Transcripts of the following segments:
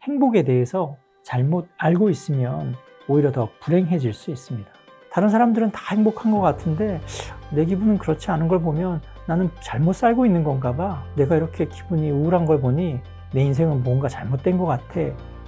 행복에 대해서 잘못 알고 있으면 오히려 더 불행해질 수 있습니다. 다른 사람들은 다 행복한 것 같은데 내 기분은 그렇지 않은 걸 보면 나는 잘못 살고 있는 건가 봐. 내가 이렇게 기분이 우울한 걸 보니 내 인생은 뭔가 잘못된 것 같아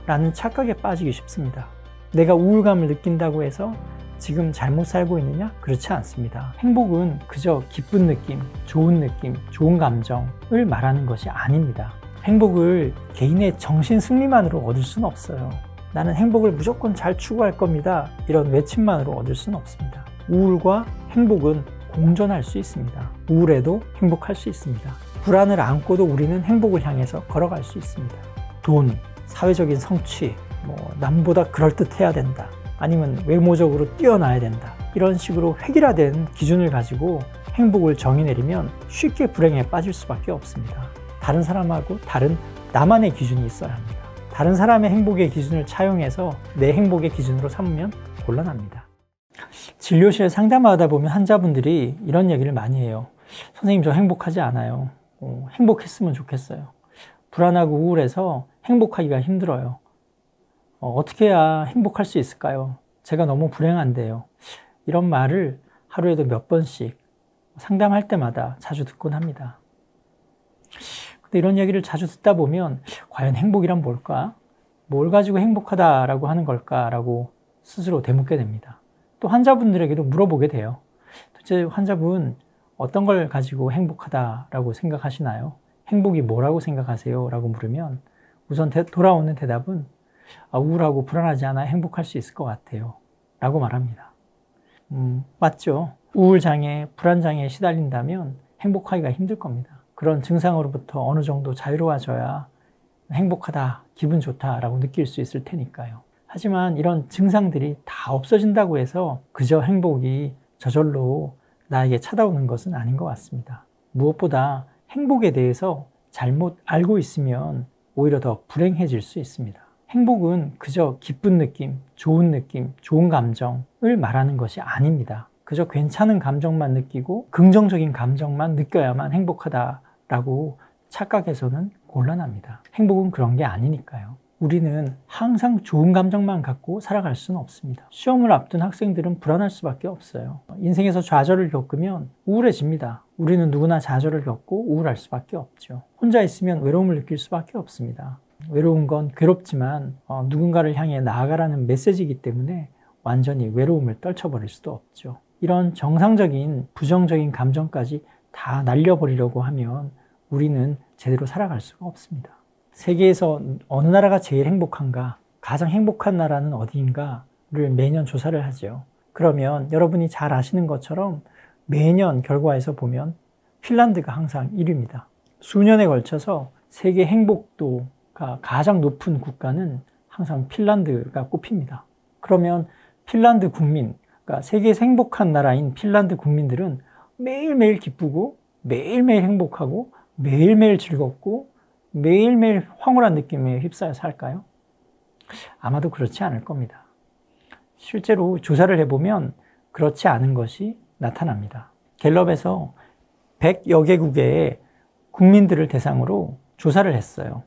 라는 착각에 빠지기 쉽습니다. 내가 우울감을 느낀다고 해서 지금 잘못 살고 있느냐? 그렇지 않습니다. 행복은 그저 기쁜 느낌, 좋은 감정을 말하는 것이 아닙니다. 행복을 개인의 정신 승리만으로 얻을 수는 없어요. 나는 행복을 무조건 잘 추구할 겁니다. 이런 외침만으로 얻을 수는 없습니다. 우울과 행복은 공존할 수 있습니다. 우울해도 행복할 수 있습니다. 불안을 안고도 우리는 행복을 향해서 걸어갈 수 있습니다. 돈, 사회적인 성취, 남보다 그럴듯해야 된다. 아니면 외모적으로 뛰어나야 된다. 이런 식으로 획일화된 기준을 가지고 행복을 정의 내리면 쉽게 불행에 빠질 수밖에 없습니다. 다른 사람하고 다른 나만의 기준이 있어야 합니다. 다른 사람의 행복의 기준을 차용해서 내 행복의 기준으로 삼으면 곤란합니다. 진료실에 상담하다 보면 환자분들이 이런 얘기를 많이 해요. 선생님, 저 행복하지 않아요. 행복했으면 좋겠어요. 불안하고 우울해서 행복하기가 힘들어요. 어떻게 해야 행복할 수 있을까요? 제가 너무 불행한데요. 이런 말을 하루에도 몇 번씩 상담할 때마다 자주 듣곤 합니다. 근데 이런 얘기를 자주 듣다 보면 과연 행복이란 뭘까? 뭘 가지고 행복하다라고 하는 걸까라고 스스로 되묻게 됩니다. 또 환자분들에게도 물어보게 돼요. 도대체 환자분 어떤 걸 가지고 행복하다라고 생각하시나요? 행복이 뭐라고 생각하세요? 라고 물으면 우선 돌아오는 대답은 우울하고 불안하지 않아 행복할 수 있을 것 같아요 라고 말합니다. 맞죠? 우울장애, 불안장애에 시달린다면 행복하기가 힘들 겁니다. 그런 증상으로부터 어느 정도 자유로워져야 행복하다, 기분 좋다 라고 느낄 수 있을 테니까요. 하지만 이런 증상들이 다 없어진다고 해서 그저 행복이 저절로 나에게 찾아오는 것은 아닌 것 같습니다. 무엇보다 행복에 대해서 잘못 알고 있으면 오히려 더 불행해질 수 있습니다. 행복은 그저 기쁜 느낌, 좋은 감정을 말하는 것이 아닙니다. 그저 괜찮은 감정만 느끼고 긍정적인 감정만 느껴야만 행복하다라고 착각해서는 곤란합니다. 행복은 그런 게 아니니까요. 우리는 항상 좋은 감정만 갖고 살아갈 수는 없습니다. 시험을 앞둔 학생들은 불안할 수밖에 없어요. 인생에서 좌절을 겪으면 우울해집니다. 우리는 누구나 좌절을 겪고 우울할 수밖에 없죠. 혼자 있으면 외로움을 느낄 수밖에 없습니다. 외로운 건 괴롭지만 누군가를 향해 나아가라는 메시지이기 때문에 완전히 외로움을 떨쳐버릴 수도 없죠. 이런 정상적인 부정적인 감정까지 다 날려버리려고 하면 우리는 제대로 살아갈 수가 없습니다. 세계에서 어느 나라가 제일 행복한가, 가장 행복한 나라는 어디인가를 매년 조사를 하죠. 그러면 여러분이 잘 아시는 것처럼 매년 결과에서 보면 핀란드가 항상 1위입니다. 수년에 걸쳐서 세계 행복도가 가장 높은 국가는 항상 핀란드가 꼽힙니다. 그러면 핀란드 국민, 그러니까 세계에서 행복한 나라인 핀란드 국민들은 매일매일 기쁘고 매일매일 행복하고 매일매일 즐겁고 매일매일 황홀한 느낌에 휩싸여 살까요? 아마도 그렇지 않을 겁니다. 실제로 조사를 해보면 그렇지 않은 것이 나타납니다. 갤럽에서 100여 개국의 국민들을 대상으로 조사를 했어요.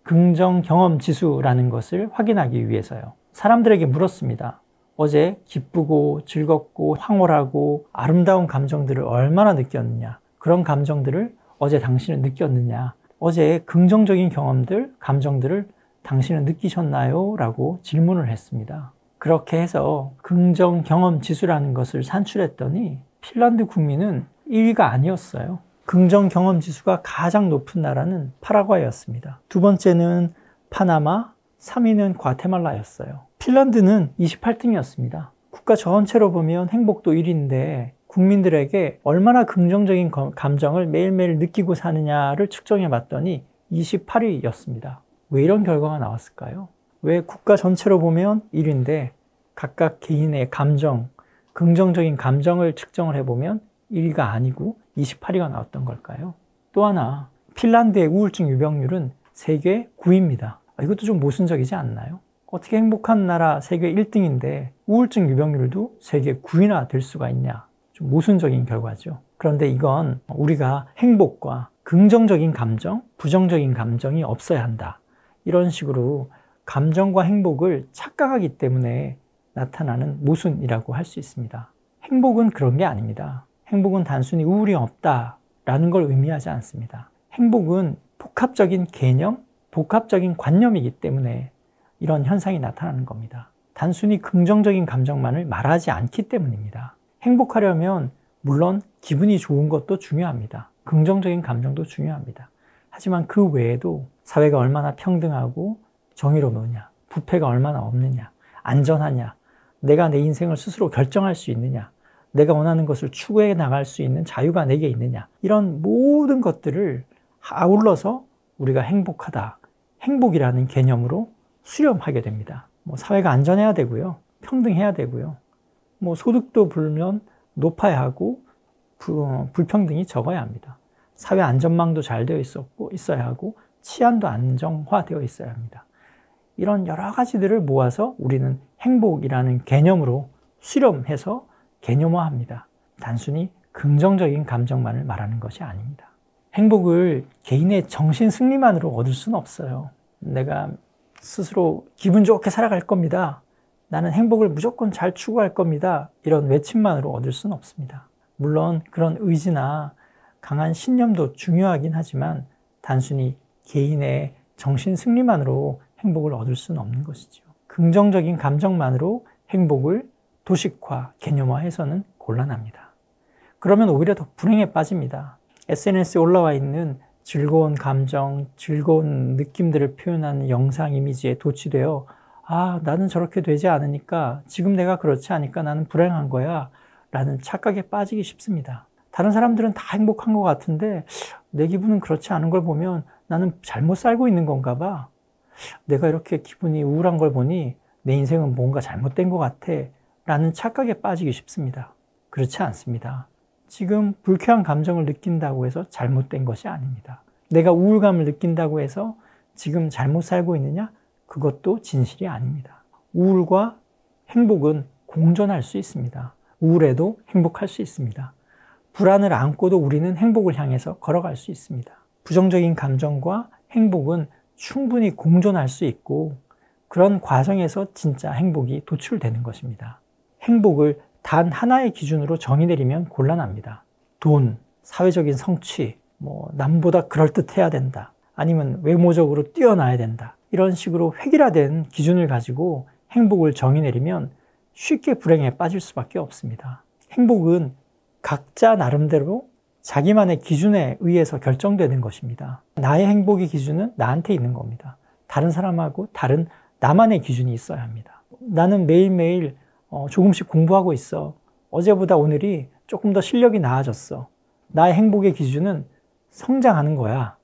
긍정 경험 지수라는 것을 확인하기 위해서요. 사람들에게 물었습니다. 어제 기쁘고 즐겁고 황홀하고 아름다운 감정들을 얼마나 느꼈느냐, 그런 감정들을 어제 당신은 느꼈느냐, 어제 긍정적인 경험들, 감정들을 당신은 느끼셨나요? 라고 질문을 했습니다. 그렇게 해서 긍정 경험 지수라는 것을 산출했더니 핀란드 국민은 1위가 아니었어요. 긍정 경험 지수가 가장 높은 나라는 파라과이였습니다. 두 번째는 파나마, 3위는 과테말라였어요. 핀란드는 28등이었습니다. 국가 전체로 보면 행복도 1위인데 국민들에게 얼마나 긍정적인 감정을 매일매일 느끼고 사느냐를 측정해 봤더니 28위였습니다. 왜 이런 결과가 나왔을까요? 왜 국가 전체로 보면 1위인데 각각 개인의 감정, 긍정적인 감정을 측정을 해보면 1위가 아니고 28위가 나왔던 걸까요? 또 하나, 핀란드의 우울증 유병률은 세계 9위입니다. 이것도 좀 모순적이지 않나요? 어떻게 행복한 나라 세계 1등인데 우울증 유병률도 세계 9위나 될 수가 있냐? 좀 모순적인 결과죠. 그런데 이건 우리가 행복과 긍정적인 감정, 부정적인 감정이 없어야 한다. 이런 식으로 감정과 행복을 착각하기 때문에 나타나는 모순이라고 할 수 있습니다. 행복은 그런 게 아닙니다. 행복은 단순히 우울이 없다라는 걸 의미하지 않습니다. 행복은 복합적인 개념, 복합적인 관념이기 때문에 이런 현상이 나타나는 겁니다. 단순히 긍정적인 감정만을 말하지 않기 때문입니다. 행복하려면 물론 기분이 좋은 것도 중요합니다. 긍정적인 감정도 중요합니다. 하지만 그 외에도 사회가 얼마나 평등하고 정의로우냐, 부패가 얼마나 없느냐, 안전하냐, 내가 내 인생을 스스로 결정할 수 있느냐, 내가 원하는 것을 추구해 나갈 수 있는 자유가 내게 있느냐, 이런 모든 것들을 아울러서 우리가 행복하다, 행복이라는 개념으로 수렴하게 됩니다. 사회가 안전해야 되고요, 평등해야 되고요, 소득도 불면 높아야 하고 불평등이 적어야 합니다. 사회 안전망도 잘 되어 있어야 하고 치안도 안정화되어 있어야 합니다. 이런 여러 가지들을 모아서 우리는 행복이라는 개념으로 수렴해서 개념화합니다. 단순히 긍정적인 감정만을 말하는 것이 아닙니다. 행복을 개인의 정신 승리만으로 얻을 수는 없어요. 내가 스스로 기분 좋게 살아갈 겁니다. 나는 행복을 무조건 잘 추구할 겁니다. 이런 외침만으로 얻을 수는 없습니다. 물론 그런 의지나 강한 신념도 중요하긴 하지만 단순히 개인의 정신 승리만으로 행복을 얻을 수는 없는 것이죠. 긍정적인 감정만으로 행복을 도식화, 개념화해서는 곤란합니다. 그러면 오히려 더 불행에 빠집니다. SNS에 올라와 있는 즐거운 감정, 즐거운 느낌들을 표현하는 영상 이미지에 도취되어 나는 저렇게 되지 않으니까, 지금 내가 그렇지 않으니까 나는 불행한 거야 라는 착각에 빠지기 쉽습니다. 다른 사람들은 다 행복한 것 같은데 내 기분은 그렇지 않은 걸 보면 나는 잘못 살고 있는 건가 봐. 내가 이렇게 기분이 우울한 걸 보니 내 인생은 뭔가 잘못된 것 같아 라는 착각에 빠지기 쉽습니다. 그렇지 않습니다. 지금 불쾌한 감정을 느낀다고 해서 잘못된 것이 아닙니다. 내가 우울감을 느낀다고 해서 지금 잘못 살고 있느냐? 그것도 진실이 아닙니다. 우울과 행복은 공존할 수 있습니다. 우울해도 행복할 수 있습니다. 불안을 안고도 우리는 행복을 향해서 걸어갈 수 있습니다. 부정적인 감정과 행복은 충분히 공존할 수 있고 그런 과정에서 진짜 행복이 도출되는 것입니다. 행복을 단 하나의 기준으로 정의 내리면 곤란합니다. 돈, 사회적인 성취, 남보다 그럴듯해야 된다. 아니면 외모적으로 뛰어나야 된다. 이런 식으로 획일화된 기준을 가지고 행복을 정의 내리면 쉽게 불행에 빠질 수밖에 없습니다. 행복은 각자 나름대로 자기만의 기준에 의해서 결정되는 것입니다. 나의 행복의 기준은 나한테 있는 겁니다. 다른 사람하고 다른 나만의 기준이 있어야 합니다. 나는 매일매일 조금씩 공부하고 있어. 어제보다 오늘이 조금 더 실력이 나아졌어. 나의 행복의 기준은 성장하는 거야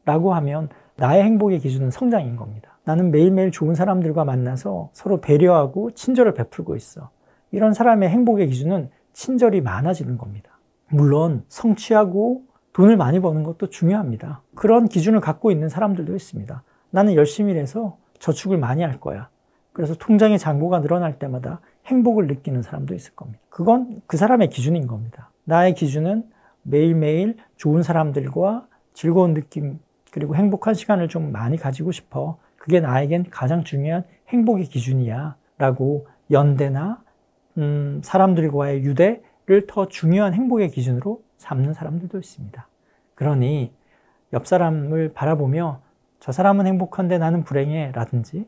라고 하면 나의 행복의 기준은 성장인 겁니다. 나는 매일매일 좋은 사람들과 만나서 서로 배려하고 친절을 베풀고 있어. 이런 사람의 행복의 기준은 친절이 많아지는 겁니다. 물론 성취하고 돈을 많이 버는 것도 중요합니다. 그런 기준을 갖고 있는 사람들도 있습니다. 나는 열심히 일해서 저축을 많이 할 거야. 그래서 통장의 잔고가 늘어날 때마다 행복을 느끼는 사람도 있을 겁니다. 그건 그 사람의 기준인 겁니다. 나의 기준은 매일매일 좋은 사람들과 즐거운 느낌 그리고 행복한 시간을 좀 많이 가지고 싶어. 그게 나에겐 가장 중요한 행복의 기준이야 라고 연대나 사람들과의 유대를 더 중요한 행복의 기준으로 삼는 사람들도 있습니다. 그러니 옆 사람을 바라보며 저 사람은 행복한데 나는 불행해 라든지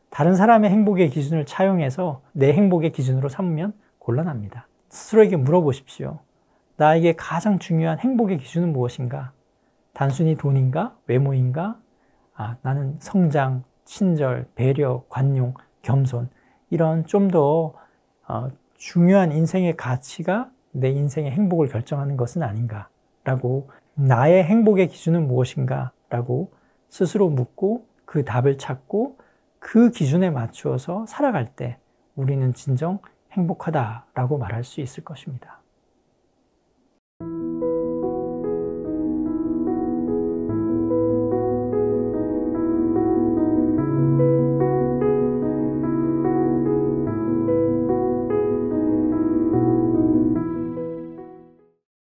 다른 사람의 행복의 기준을 차용해서 내 행복의 기준으로 삼으면 곤란합니다. 스스로에게 물어보십시오. 나에게 가장 중요한 행복의 기준은 무엇인가? 단순히 돈인가? 외모인가? 나는 성장, 친절, 배려, 관용, 겸손 이런 좀 더 중요한 인생의 가치가 내 인생의 행복을 결정하는 것은 아닌가? 라고 나의 행복의 기준은 무엇인가? 라고 스스로 묻고 그 답을 찾고 그 기준에 맞추어서 살아갈 때 우리는 진정 행복하다라고 말할 수 있을 것입니다.